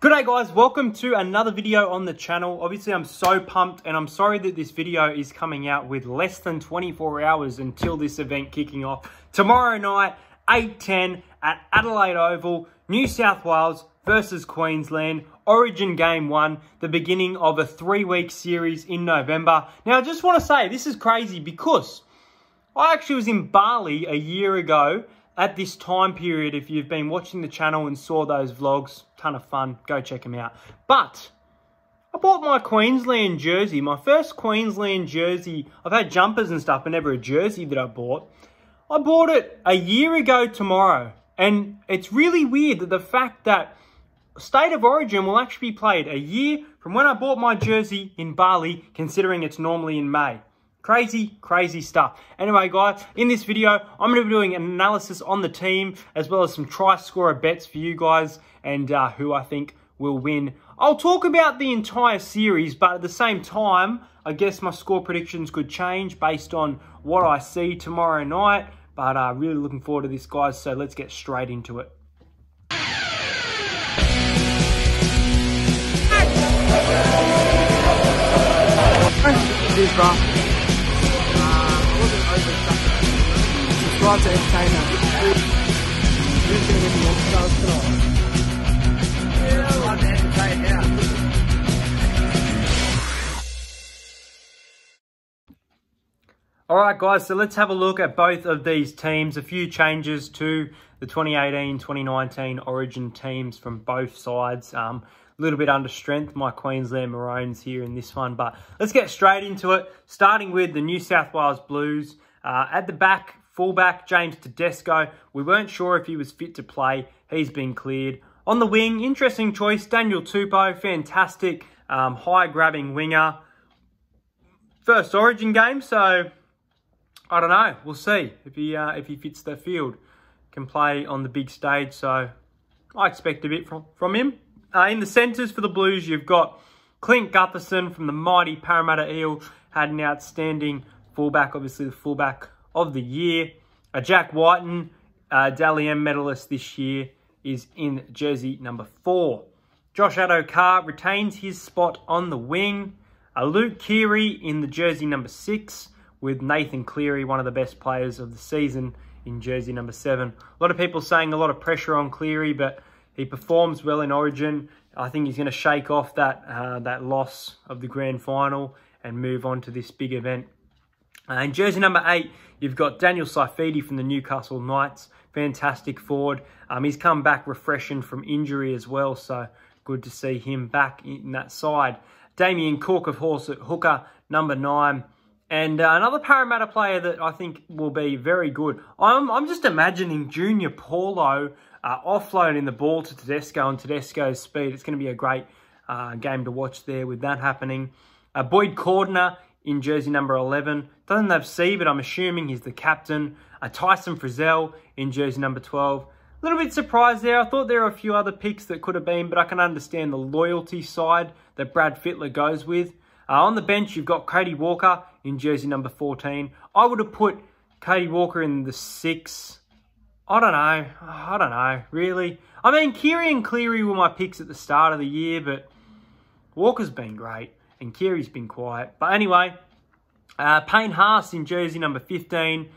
G'day guys, welcome to another video on the channel. Obviously I'm so pumped and I'm sorry that this video is coming out with less than 24 hours until this event kicking off. Tomorrow night, 8:10 at Adelaide Oval, New South Wales versus Queensland. Origin Game 1, the beginning of a 3-week series in November. Now I just want to say, this is crazy because I actually was in Bali a year ago at this time period. If you've been watching the channel and saw those vlogs, ton of fun, go check them out. But I bought my Queensland jersey, my first Queensland jersey. I've had jumpers and stuff, but never a jersey that I bought. I bought it a year ago tomorrow. And it's really weird that the fact that State of Origin will actually be played a year from when I bought my jersey in Bali, considering it's normally in May. Crazy, crazy stuff. Anyway, guys, in this video, I'm going to be doing an analysis on the team, as well as some try scorer bets for you guys, and who I think will win. I'll talk about the entire series, but at the same time, I guess my score predictions could change based on what I see tomorrow night. But really looking forward to this, guys, so let's get straight into it. Cheers, bro. Subscribe to Entertainer. Who's going to get the All-Stars tonight? Yeah, I like to entertain now. Alright guys, so let's have a look at both of these teams. A few changes to the 2018-2019 Origin teams from both sides. A little bit under strength, my Queensland Maroons here in this one. But let's get straight into it, starting with the New South Wales Blues. At the back, fullback, James Tedesco. We weren't sure if he was fit to play. He's been cleared. On the wing, interesting choice, Daniel Tupou. Fantastic, high-grabbing winger. First Origin game, so I don't know. We'll see if he fits the field. Can play on the big stage, so I expect a bit from him. In the centres for the Blues, you've got Clint Gutherson from the mighty Parramatta Eels. Had an outstanding fullback, obviously the fullback of the year. Jack Whiten, Dally M medalist this year, is in jersey number 4. Josh Addo-Carr retains his spot on the wing. Luke Keary in the jersey number 6, with Nathan Cleary, one of the best players of the season, in jersey number 7. A lot of people saying a lot of pressure on Cleary, but he performs well in Origin. I think he's going to shake off that loss of the grand final and move on to this big event. In jersey number 8, you've got Daniel Saifidi from the Newcastle Knights. Fantastic forward. He's come back refreshing from injury as well, so good to see him back in that side. Damien Cook, of course, at hooker, number 9. And another Parramatta player that I think will be very good. I'm just imagining Junior Paulo offloading the ball to Tedesco and Tedesco's speed. It's going to be a great game to watch there with that happening. Boyd Cordner in jersey number 11. Doesn't have C, but I'm assuming he's the captain. Tyson Frizzell in jersey number 12. A little bit surprised there. I thought there were a few other picks that could have been, but I can understand the loyalty side that Brad Fittler goes with. On the bench, you've got Cody Walker in jersey number 14. I would have put Cody Walker in the 6. I don't know, really. I mean, Keary and Cleary were my picks at the start of the year, but Walker's been great and Keary's been quiet. But anyway, Payne Haas in jersey number 15.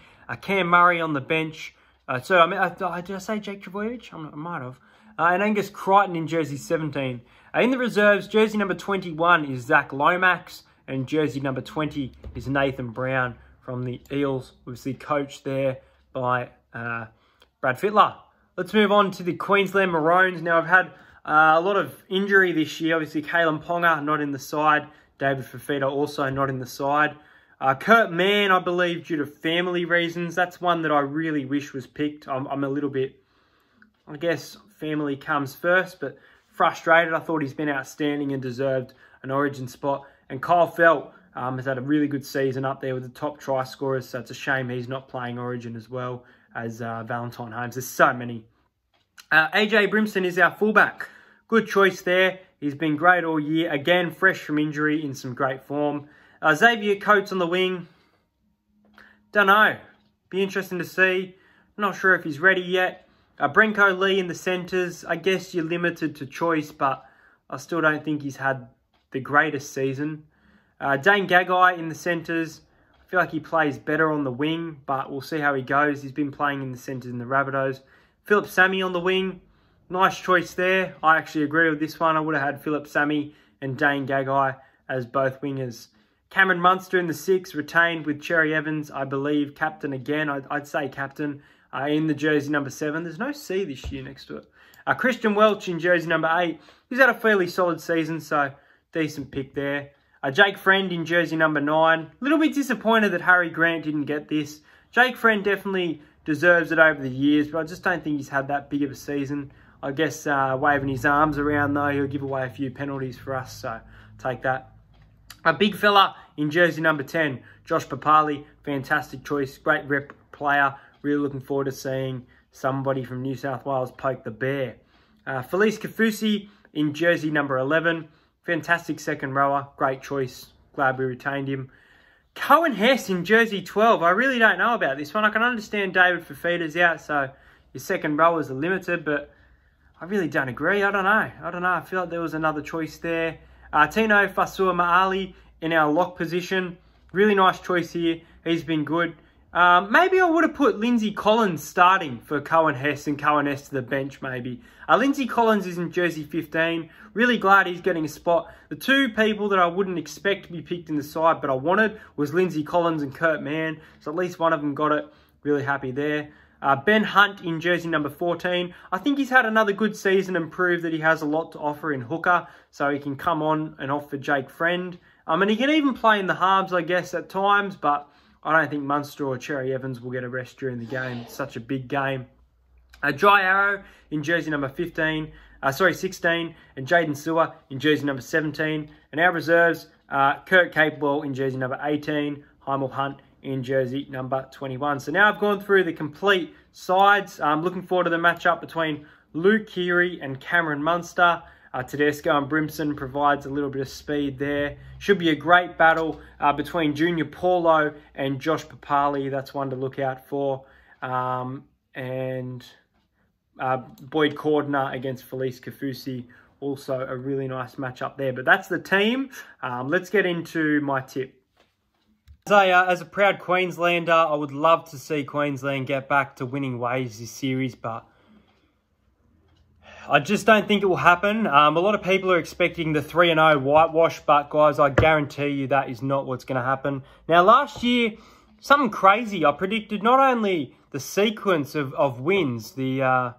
Cam Murray on the bench. Did I say Jake Trbojevic? I might have. And Angus Crichton in jersey 17. In the reserves, jersey number 21 is Zach Lomax, and jersey number 20 is Nathan Brown from the Eels, obviously coached there by Brad Fittler. Let's move on to the Queensland Maroons. Now, I've had a lot of injury this year. Obviously, Kalen Ponga not in the side. David Fifita also not in the side. Kurt Mann, I believe, due to family reasons. That's one that I really wish was picked. I'm a little bit, I guess, family comes first, but frustrated. I thought he's been outstanding and deserved an Origin spot. And Kyle Felt has had a really good season up there with the top try scorers, so it's a shame he's not playing Origin as well as Valentine Holmes. There's so many. AJ Brimson is our fullback. Good choice there. He's been great all year. Again, fresh from injury, in some great form. Xavier Coates on the wing. Don't know. Be interesting to see. Not sure if he's ready yet. Brenko Lee in the centres. I guess you're limited to choice, but I still don't think he's had the greatest season. Dane Gagai in the centres. I feel like he plays better on the wing, but we'll see how he goes. He's been playing in the centres in the Rabbitohs. Philip Sammy on the wing. Nice choice there. I actually agree with this one. I would have had Philip Sammy and Dane Gagai as both wingers. Cameron Munster in the 6, retained with Cherry Evans, I believe. Captain again. I'd say captain in the jersey number 7. There's no C this year next to it. Christian Welch in jersey number 8. He's had a fairly solid season, so decent pick there. Jake Friend in jersey number 9. A little bit disappointed that Harry Grant didn't get this. Jake Friend definitely deserves it over the years, but I just don't think he's had that big of a season. I guess waving his arms around, though, he'll give away a few penalties for us, so take that. A big fella in jersey number 10, Josh Papali. Fantastic choice, great rep player. Really looking forward to seeing somebody from New South Wales poke the bear. Felice Kafusi in jersey number 11. Fantastic second rower, great choice. Glad we retained him. Cohen Hess in jersey 12. I really don't know about this one. I can understand David Fafita's out, so your second rowers are limited, but I really don't agree. I don't know. I feel like there was another choice there. Tino Fasua Maali in our lock position. Really nice choice here. He's been good. Maybe I would have put Lindsay Collins starting for Cohen Hess and Cohen Hess to the bench, maybe. Lindsay Collins is in jersey 15. Really glad he's getting a spot. The two people that I wouldn't expect to be picked in the side, but I wanted, was Lindsay Collins and Kurt Mann. So at least one of them got it. Really happy there. Ben Hunt in jersey number 14. I think he's had another good season and proved that he has a lot to offer in hooker, so he can come on and offer Jake Friend. And he can even play in the halves, I guess, at times, but I don't think Munster or Cherry Evans will get a rest during the game. It's such a big game. Jai Arrow in jersey number 16, and Jaden Sewer in jersey number 17. And our reserves, Kurt Capewell in jersey number 18, Heimel Hunt in jersey number 21. So now I've gone through the complete sides. I'm looking forward to the matchup between Luke Keary and Cameron Munster. Tedesco and Brimson provides a little bit of speed there. Should be a great battle between Junior Paulo and Josh Papali. That's one to look out for. And Boyd Cordner against Felice Kafusi. Also a really nice matchup there. But that's the team. Let's get into my tip. As a proud Queenslander, I would love to see Queensland get back to winning ways this series, but I just don't think it will happen. A lot of people are expecting the 3-0 whitewash, but guys, I guarantee you that is not what's going to happen. Now, last year, something crazy. I predicted not only the sequence of wins, the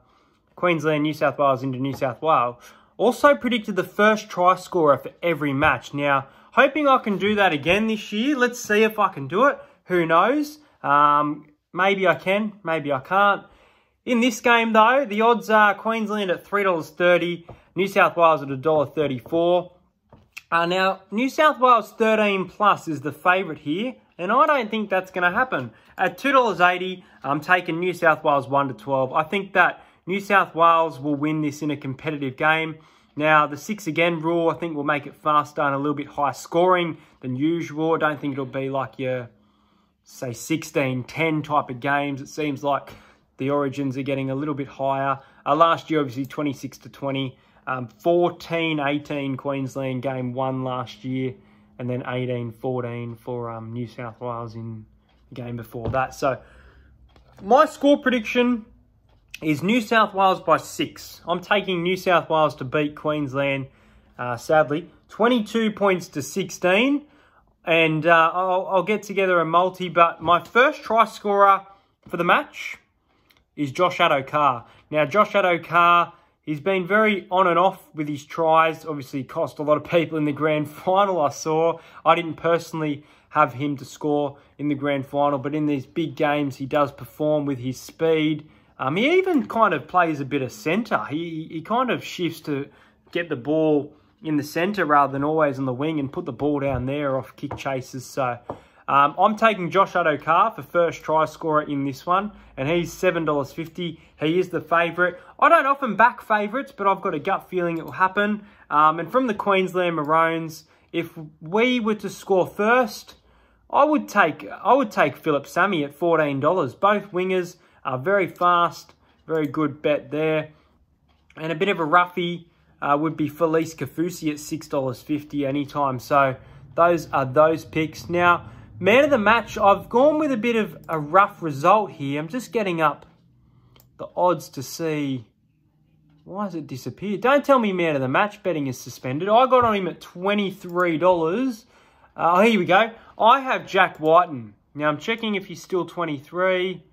Queensland, New South Wales into New South Wales, also predicted the first try scorer for every match. Now, hoping I can do that again this year. Let's see if I can do it. Who knows? Maybe I can, maybe I can't. In this game, though, the odds are Queensland at $3.30, New South Wales at $1.34. Now, New South Wales 13 plus is the favourite here, and I don't think that's going to happen. At $2.80, I'm taking New South Wales 1-12. I think that New South Wales will win this in a competitive game. Now, the 6 again rule, I think, will make it faster and a little bit higher scoring than usual. I don't think it'll be like your, say, 16-10 type of games. It seems like the origins are getting a little bit higher. Last year, obviously, 26-20. 14-18 Queensland game 1 last year. And then 18-14 for New South Wales in the game before that. So, my score prediction is New South Wales by 6. I'm taking New South Wales to beat Queensland, sadly. 22 points to 16. And I'll get together a multi. But my first try scorer for the match is Josh Addo-Carr. Now, Josh Addo-Carr, he's been very on and off with his tries. Obviously, cost a lot of people in the grand final, I saw. I didn't personally have him to score in the grand final, but in these big games, he does perform with his speed. He even kind of plays a bit of centre. He kind of shifts to get the ball in the centre rather than always on the wing and put the ball down there off kick chases. So I'm taking Josh Addo-Carr for first try scorer in this one, and he's $7.50. He is the favourite. I don't often back favourites, but I've got a gut feeling it will happen. And from the Queensland Maroons, if we were to score first, I would take Philip Sammy at $14. Both wingers are very fast, very good bet there. And a bit of a roughie, would be Felice Kafusi at $6.50 anytime. So those are those picks. Now, man of the match, I've gone with a bit of a rough result here. I'm just getting up the odds to see. Why has it disappeared? Don't tell me man of the match betting is suspended. I got on him at $23. Here we go. I have Jack Whiten. Now, I'm checking if he's still 23.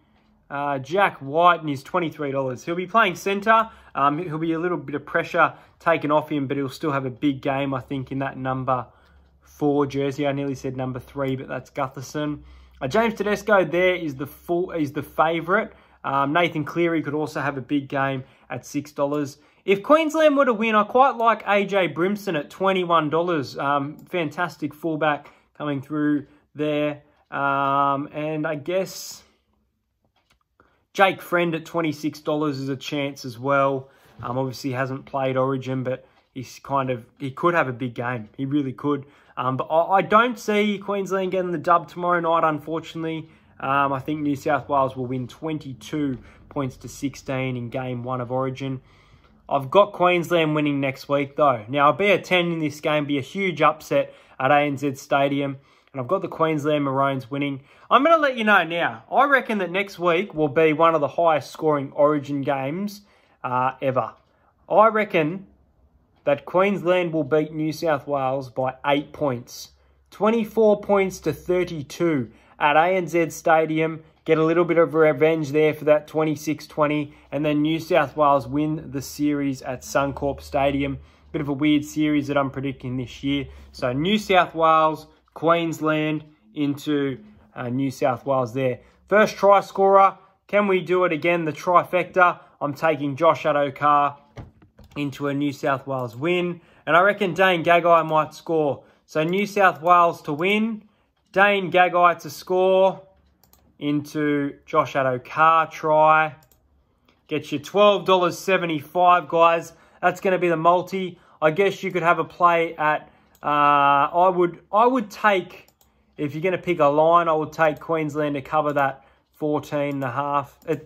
Jack Whiten is $23. He'll be playing centre. He'll be a little bit of pressure taken off him, but he'll still have a big game, I think, in that number 4 jersey. I nearly said number 3, but that's Gutherson. James Tedesco there is the favourite. Nathan Cleary could also have a big game at $6. If Queensland were to win, I quite like AJ Brimson at $21. Fantastic fullback coming through there. And I guess Jake Friend at $26 is a chance as well. Obviously hasn't played Origin, but he could have a big game. He really could. But I don't see Queensland getting the dub tomorrow night, unfortunately. I think New South Wales will win 22 points to 16 in game 1 of Origin. I've got Queensland winning next week, though. Now, I'll be a 10 in this game, be a huge upset at ANZ Stadium. And I've got the Queensland Maroons winning. I'm going to let you know now. I reckon that next week will be one of the highest scoring Origin games ever. I reckon that Queensland will beat New South Wales by 8 points. 24 points to 32 at ANZ Stadium. Get a little bit of revenge there for that 26-20. And then New South Wales win the series at Suncorp Stadium. Bit of a weird series that I'm predicting this year. So New South Wales, Queensland into New South Wales there. First try scorer. Can we do it again? The trifecta. I'm taking Josh Adokar into a New South Wales win. And I reckon Dane Gagai might score. So New South Wales to win. Dane Gagai to score into Josh Adokar try. Get you $12.75, guys. That's going to be the multi. I guess you could have a play at... I would take, if you're going to pick a line, I would take Queensland to cover that 14.5. It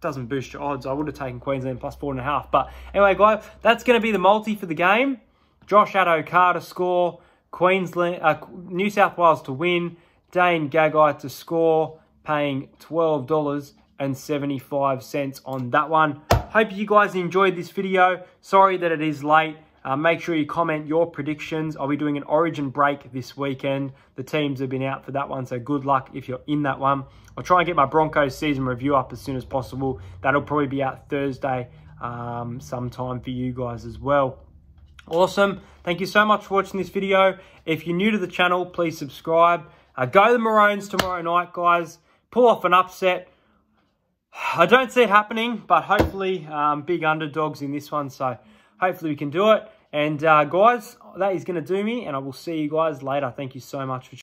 doesn't boost your odds. I would have taken Queensland plus 4.5. But anyway, guys, that's going to be the multi for the game. Josh Adokar to score. Queensland, New South Wales to win. Dane Gagai to score. Paying $12.75 on that one. Hope you guys enjoyed this video. Sorry that it is late. Make sure you comment your predictions. I'll be doing an Origin break this weekend. The teams have been out for that one, so good luck if you're in that one. I'll try and get my Broncos season review up as soon as possible. That'll probably be out Thursday sometime for you guys as well. Awesome. Thank you so much for watching this video. If you're new to the channel, please subscribe. Go the Maroons tomorrow night, guys. Pull off an upset. I don't see it happening, but hopefully big underdogs in this one, so hopefully we can do it. And guys, that is going to do me, and I will see you guys later. Thank you so much for